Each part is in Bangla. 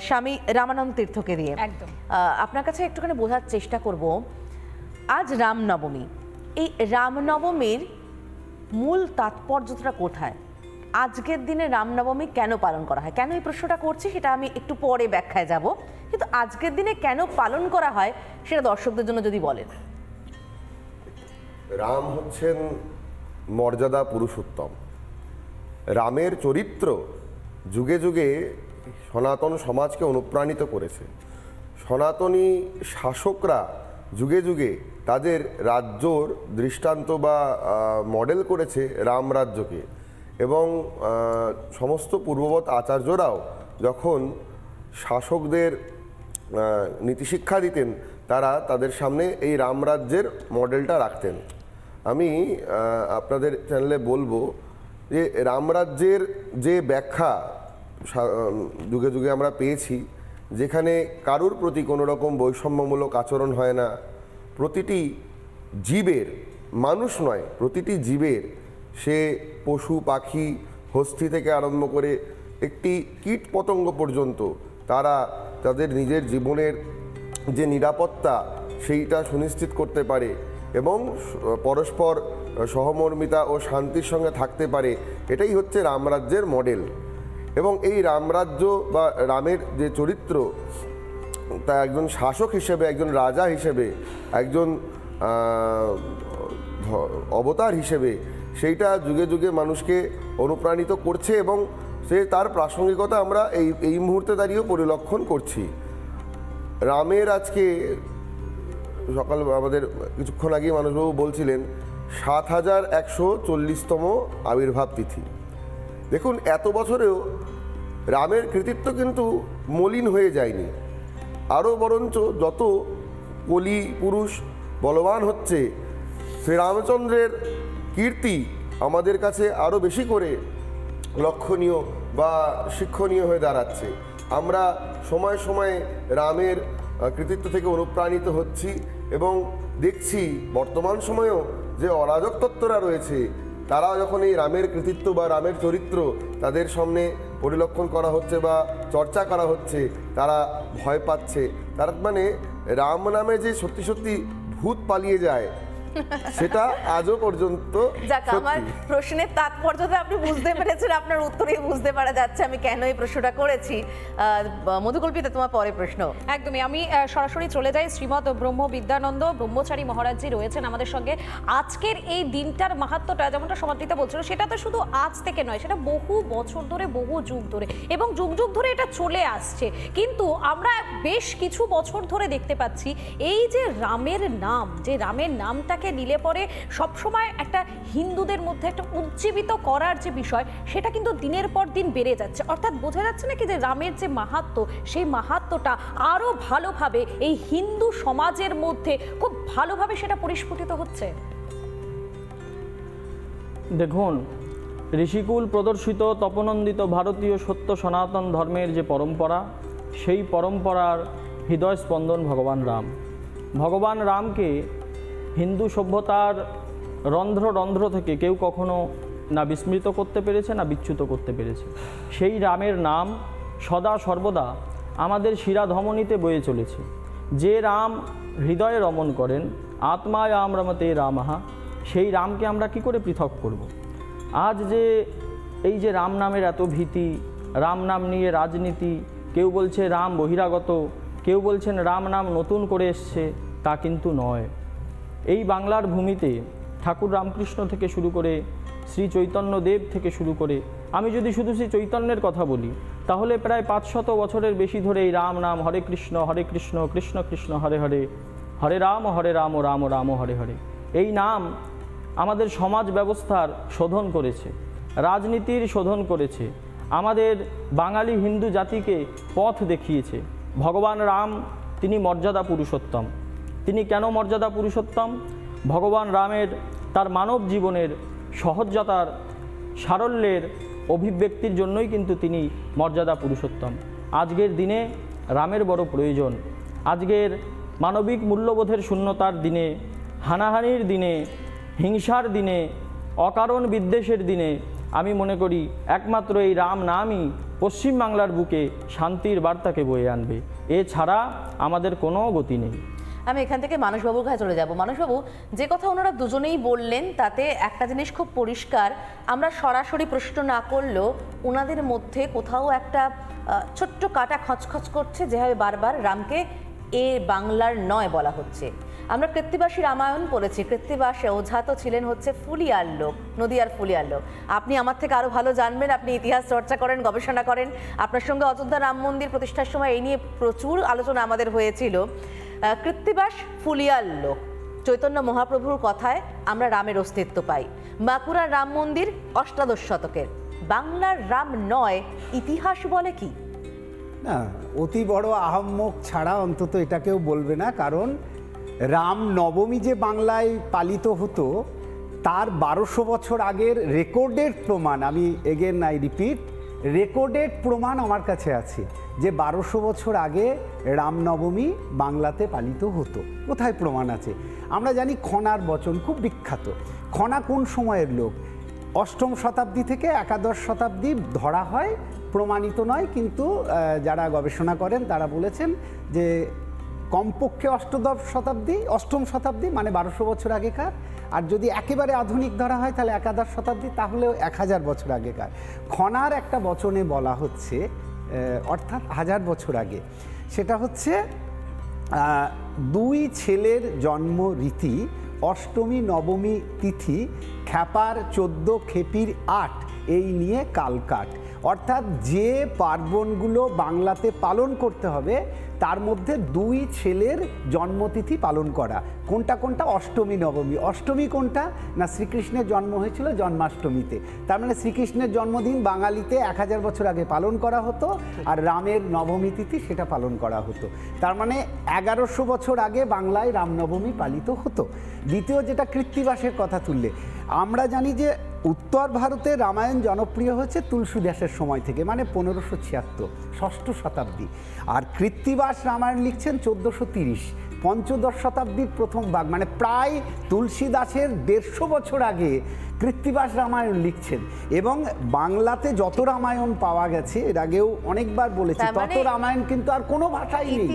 স্বামী রামানন্দ তীর্থকে দিয়ে একদম আপনার কাছে একটুখানি বোঝার চেষ্টা করব। আজ রামনবমী, এই রামনবমীর মূল তাৎপর্যটা কোথায়? আজকের দিনে রামনবমী কেন পালন করা হয়? কেন এই প্রশ্নটা করছি সেটা আমি একটু পরে ব্যাখ্যায় যাব, কিন্তু আজকের দিনে কেন পালন করা হয় সেটা দর্শকদের জন্য যদি বলেন। রাম হচ্ছেন মর্যাদা পুরুষোত্তম। রামের চরিত্র যুগে যুগে সনাতন সমাজকে অনুপ্রাণিত করেছে। সনাতনী শাসকরা যুগে যুগে তাদের রাজ্যর দৃষ্টান্ত বা মডেল করেছে রামরাজ্যকে, এবং সমস্ত পূর্ববৎ আচার্যরাও যখন শাসকদের নীতিশিক্ষা দিতেন তারা তাদের সামনে এই রামরাজ্যের মডেলটা রাখতেন। আমি আপনাদের চ্যানেলে বলবো যে রামরাজ্যের যে ব্যাখ্যা যুগে যুগে আমরা পেয়েছি, যেখানে কারুর প্রতি কোনো রকম বৈষম্যমূলক আচরণ হয় না, প্রতিটি জীবের, মানুষ নয় প্রতিটি জীবের, সে পশু পাখি হস্তি থেকে আরম্ভ করে একটি কীট পতঙ্গ পর্যন্ত, তারা তাদের নিজের জীবনের যে নিরাপত্তা সেইটা সুনিশ্চিত করতে পারে এবং পরস্পর সহমর্মিতা ও শান্তির সঙ্গে থাকতে পারে। এটাই হচ্ছে রামরাজ্যের মডেল। এবং এই রামরাজ্য বা রামের যে চরিত্র, তা একজন শাসক হিসেবে, একজন রাজা হিসেবে, একজন অবতার হিসেবে সেইটা যুগে যুগে মানুষকে অনুপ্রাণিত করছে, এবং সে তার প্রাসঙ্গিকতা আমরা এই মুহূর্তে দাঁড়িয়েও পরিলক্ষণ করছি। রামের আজকে সকাল আমাদের কিছুক্ষণ আগেই মানুষবাবু বলছিলেন ৭,১৪০তম আবির্ভাব তিথি। দেখুন, এত বছরেও রামের কৃতিত্ব কিন্তু মলিন হয়ে যায়নি, আরও বরঞ্চ যত কলি পুরুষ বলবান হচ্ছে, শ্রীরামচন্দ্রের কীর্তি আমাদের কাছে আরও বেশি করে লক্ষণীয় বা শিক্ষণীয় হয়ে দাঁড়াচ্ছে। আমরা সময়ে সময়ে রামের কৃতিত্ব থেকে অনুপ্রাণিত হচ্ছি এবং দেখছি বর্তমান সময়েও যে অরাজক তত্ত্বরা রয়েছে, তারা যখন এই রামের কৃতিত্ব বা রামের চরিত্র তাদের সামনে পরিলক্ষণ করা হচ্ছে বা চর্চা করা হচ্ছে, তারা ভয় পাচ্ছে। তার মানে রাম নামে যে সত্যি সত্যি ভূত পালিয়ে যায় সেটা আজও পর্যন্ত। যাক, আমার প্রশ্নের তাৎপর্যটা আপনি বুঝতে পেরেছেন, আপনার উত্তরেই বুঝতে পারা যাচ্ছে আমি কেন এই প্রশ্নটা করেছি। মধুকল্পিতা, তোমার পরে প্রশ্ন। একদমই, আমি সরাসরি চলে যাই। শ্রীমৎ ব্রহ্ম বিদ্যানন্দ ব্রহ্মচারী মহারাজজি রয়েছেন আমাদের সঙ্গে। আজকের এই দিনটার মাহাত্ম্যটা যেমনটা সমাদৃতা বলছিল, সেটা তো শুধু আজ থেকে নয়, সেটা বহু বছর ধরে, বহু যুগ ধরে, এবং যুগ যুগ ধরে এটা চলে আসছে। কিন্তু আমরা বেশ কিছু বছর ধরে দেখতে পাচ্ছি এই যে রামের নাম, যে রামের নামটাকে নিলে পরে সবসময় একটা হিন্দুদের মধ্যে একটা উজ্জীবিত করার যে বিষয়, সেটা কিন্তু দিনের পর দিন বেড়ে যাচ্ছে। অর্থাৎ বোঝা যাচ্ছে না কি যে রামের যে মাহাত্ম্য, সেই মাহাত্ম্যটা আরো ভালোভাবে এই হিন্দু সমাজের মধ্যে খুব ভালোভাবে সেটা পরিস্ফুটিত হচ্ছে। দেখুন, ঋষিকুল প্রদর্শিত তপনন্দিত ভারতীয় সত্য সনাতন ধর্মের যে পরম্পরা, সেই পরম্পরার হৃদয় স্পন্দন ভগবান রাম। ভগবান রামকে হিন্দু সভ্যতার রন্ধ্র রন্ধ্র থেকে কেউ কখনো না বিস্মৃত করতে পেরেছে, না বিচ্যুত করতে পেরেছে। সেই রামের নাম সদা সর্বদা আমাদের শিরাধমনীতে বয়ে চলেছে। যে রাম হৃদয়ে রমণ করেন, আত্মায় আম রমতে রামহা, সেই রামকে আমরা কি করে পৃথক করব? আজ যে এই যে রাম নামের এত ভীতি, রাম নাম নিয়ে রাজনীতি, কেউ বলছে রাম বহিরাগত, কেউ বলছেন রাম নাম নতুন করে এসছে, তা কিন্তু নয়। এই বাংলার ভূমিতে ঠাকুর রামকৃষ্ণ থেকে শুরু করে শ্রী চৈতন্যদেব থেকে শুরু করে, আমি যদি শুধু শ্রী চৈতন্যের কথা বলি, তাহলে প্রায় 500 বছরের বেশি ধরে এই রাম নাম, হরে কৃষ্ণ কৃষ্ণ কৃষ্ণ হরে হরে, হরে রাম রাম রাম হরে হরে, এই নাম আমাদের সমাজ ব্যবস্থার শোধন করেছে, রাজনীতির শোধন করেছে, আমাদের বাঙালি হিন্দু জাতিকে পথ দেখিয়েছে। ভগবান রাম তিনি মর্যাদা পুরুষোত্তম। তিনি কেন মর্যাদা পুরুষোত্তম? ভগবান রামের তার মানব জীবনের সহজতার, সারল্যের অভিব্যক্তির জন্যই কিন্তু তিনি মর্যাদা পুরুষোত্তম। আজকের দিনে রামের বড় প্রয়োজন। আজকের মানবিক মূল্যবোধের শূন্যতার দিনে, হানাহানির দিনে, হিংসার দিনে, অকারণ বিদ্বেষের দিনে আমি মনে করি একমাত্র এই রাম নামই পশ্চিমবাংলার বুকে শান্তির বার্তাকে বয়ে আনবে। এছাড়া আমাদের কোনো গতি নেই। আমি এখান থেকে মানসবাবুর কাছে চলে যাব। মানসবাবু, যে কথা ওনারা দুজনেই বললেন তাতে একটা জিনিস খুব পরিষ্কার, আমরা সরাসরি প্রশ্ন না করলেও ওনাদের মধ্যে কোথাও একটা ছোট্ট কাটা খচখচ করছে, যেভাবে বারবার রামকে এ বাংলার নয় বলা হচ্ছে। আমরা কৃত্তিবাসী রামায়ণ পড়েছি, কৃত্তিবাসে ওঝা তো ছিলেন হচ্ছে ফুলিয়ার লোক, নদিয়ার ফুলিয়ার লোক। আপনি আমার থেকে আরও ভালো জানবেন, আপনি ইতিহাস চর্চা করেন, গবেষণা করেন। আপনার সঙ্গে অযোধ্যা রাম মন্দির প্রতিষ্ঠার সময় এই নিয়ে প্রচুর আলোচনা আমাদের হয়েছিল। কৃত্তিবাস ফুলিয়ার লোক, চৈতন্য মহাপ্রভুর কথায় আমরা রামের অস্তিত্ব পাই। বাঁকুড়ার রাম মন্দির অষ্টাদশ শতকের, বাংলার রাম নয়, ইতিহাস বলে কি? না, অতি বড় আহাম্মক ছাড়া অন্তত এটাকেও বলবে না, কারণ রাম নবমী যে বাংলায় পালিত হতো তার 1200 বছর আগের রেকর্ডেড প্রমাণ, আমি এগেন আই রিপিট, রেকর্ডেড প্রমাণ আমার কাছে আছে যে 1200 বছর আগে রামনবমী বাংলাতে পালিত হতো। কোথায় প্রমাণ আছে? আমরা জানি খনার বচন খুব বিখ্যাত। খনা কোন সময়ের লোক? অষ্টম শতাব্দী থেকে একাদশ শতাব্দী ধরা হয়, প্রমাণিত নয়, কিন্তু যারা গবেষণা করেন তারা বলেছেন যে কমপক্ষে অষ্টম শতাব্দী মানে 1200 বছর আগেকার, আর যদি একেবারে আধুনিক ধরা হয় তাহলে একাদশ শতাব্দী, তাহলেও 1000 বছর আগেকার। খনার একটা বচনে বলা হচ্ছে, অর্থাৎ 1000 বছর আগে, সেটা হচ্ছে 2 ছেলের জন্ম রীতি, অষ্টমী নবমী তিথি, খ্যাপার 14 খেপির 8, এই নিয়ে কালকাট। অর্থাৎ যে পার্বণগুলো বাংলাতে পালন করতে হবে তার মধ্যে 2 ছেলের জন্মতিথি পালন করা। কোনটা কোনটা? অষ্টমী নবমী। অষ্টমী কোনটা? না, শ্রীকৃষ্ণের জন্ম হয়েছিল জন্মাষ্টমীতে, তার মানে শ্রীকৃষ্ণের জন্মদিন বাঙালিতে 1000 বছর আগে পালন করা হতো, আর রামের নবমী তিথি সেটা পালন করা হতো। তার মানে 1100 বছর আগে বাংলায় রামনবমী পালিত হতো। দ্বিতীয়, যেটা কৃত্তিবাসের কথা তুললে, আমরা জানি যে উত্তর ভারতে রামায়ণ জনপ্রিয় হয়েছে তুলসীদাসের সময় থেকে, মানে 1576, ষষ্ঠ শতাব্দী। আর কৃত্তিবাস রামায়ণ লিখছেন 1430, পঞ্চদশ শতাব্দীর প্রথম ভাগ, মানে প্রায় তুলসীদাসের 150 বছর আগে কৃত্তিবাস রামায়ণ লিখছেন। এবং বাংলাতে যত রামায়ণ পাওয়া গেছে, এর আগেও অনেকবার বলেছি, তত রামায়ণ কিন্তু আর কোনো ভাষাই নেই।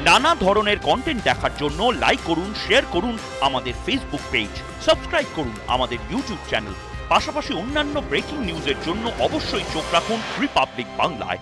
নানা ধরনের কন্টেন্ট দেখার জন্য লাইক করুন, শেয়ার করুন আমাদের ফেসবুক পেজ, সাবস্ক্রাইব করুন আমাদের ইউটিউব চ্যানেল। পাশাপাশি অন্যান্য ব্রেকিং নিউজের জন্য অবশ্যই চোখ রাখুন রিপাবলিক বাংলায়।